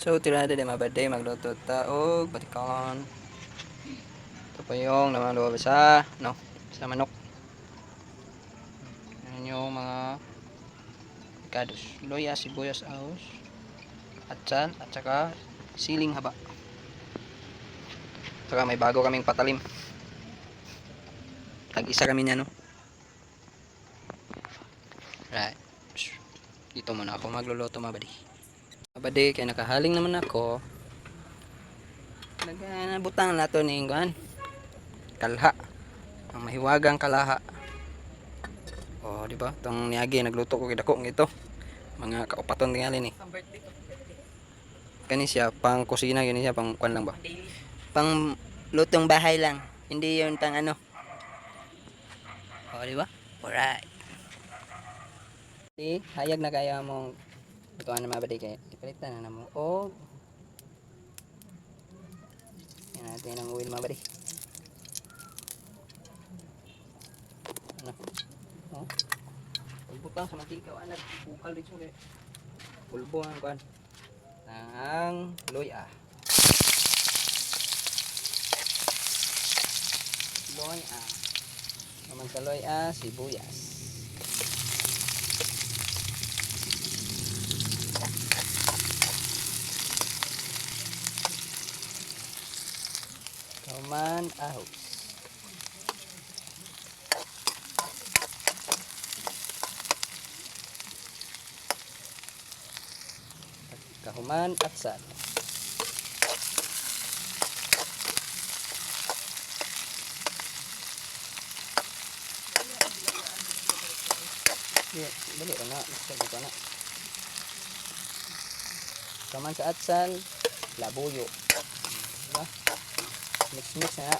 So tirada di mabaday magluto ta og batikon. Ito pa yung naman loob sa sa manok. Yan yung mga kados. Loya, sibuyas, ahos, atsan, at saka siling haba. Saka may bago kaming patalim. Tag-isa kami niya, no? Right. Dito muna ako magluluto, mabadi. Mabadi, kaya nakahaling naman ako. Nabutang na to ni kalha. Ang mahiwagang kalaha. Oh, di ba? Tong niagi nagluto ko kidako ngito. Mga kaupaton tingali ni. Kani siya pang kusina, gani siya pang kuan lang ba? Pang lutong bahay lang. Hindi 'yon pang ano. Oh, di ba? Alright. Di, hayag na kaya mong ito na mabadi kay ipalitan na namo. Oh. Yan natin ang oil mabadi. Ano? Oh. Pagbutang sa mantika, anak, bukal dito kay pulbo ang kuan. Ang loya. Loya. Naman sa loya, sibuyas. Kauman, ahos. Kahuman at sal. Yeah, dali na, sabi ko na. Kaman sa atsal, labuyo. Diba? Mix na.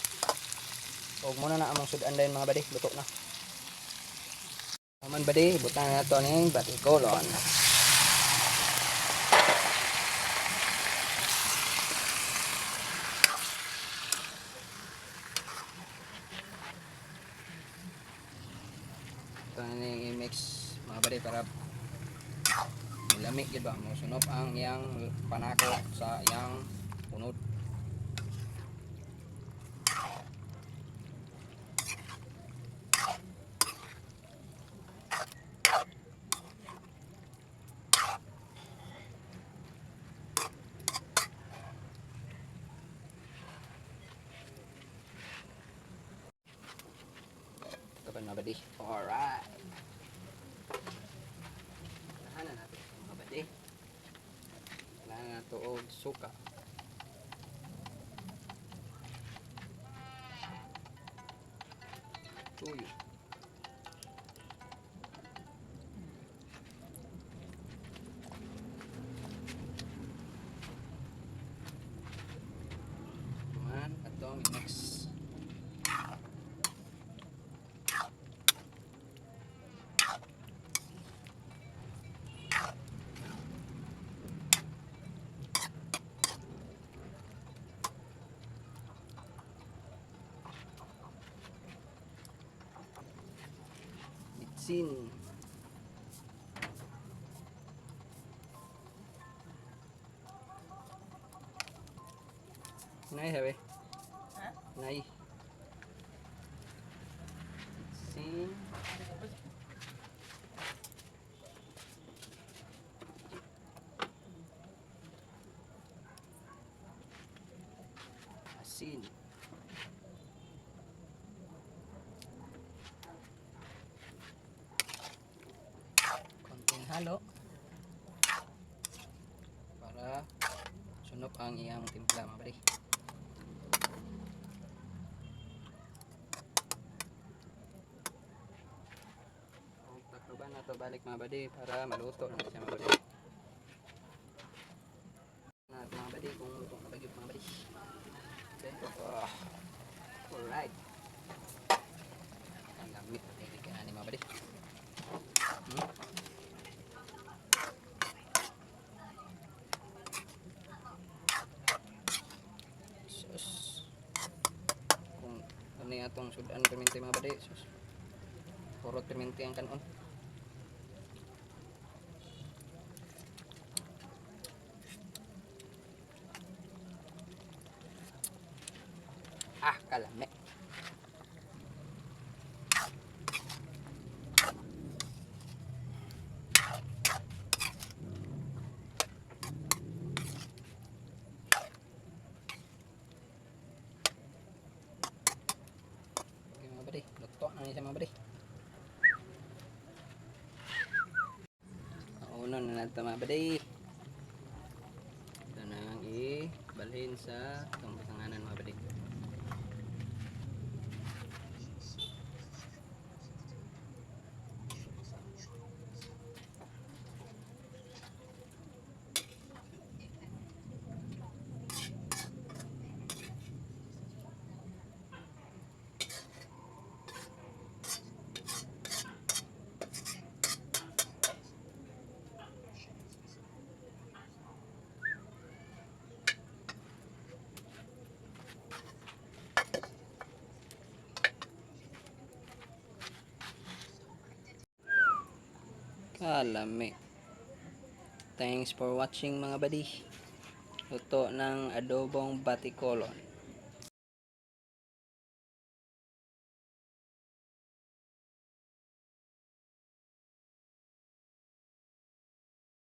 Huwag muna na among sudan dahil mga badi, luto na. Kaman badi, butang na ito ng batikolon. Ito na yung i-mix mga badi para lamig yun ba? Musunop ang iyang panako sa iyang punod. Kapan mga badi? Alright. Nahanan natin mga badi. Kailangan na ito og suka. Tuyo. Kuman, atong mix. Sin. Nay sabi? Ha? Nay. Sin. Asin. Konting halo. Para sunok ang iyang timpla mga bari. Takloban na to balik mga badi para maluto na siya mga badi. Na mga badi kung luto na bagyo mga badi. Okay. Alright. Ang lamit na teknik yan mga badi. Sus. Kung ano yung atong sudan perminti mga badi. Sus. Puro perminti ang kanon. Kalami. Okay, mga buddy, luto na niya mga buddy. Uno na natin mga buddy. Ito na ang ibalhin sa itong pasanganan mga buddy. Kalami. Thanks for watching mga buddy. Luto ng adobong batikolon.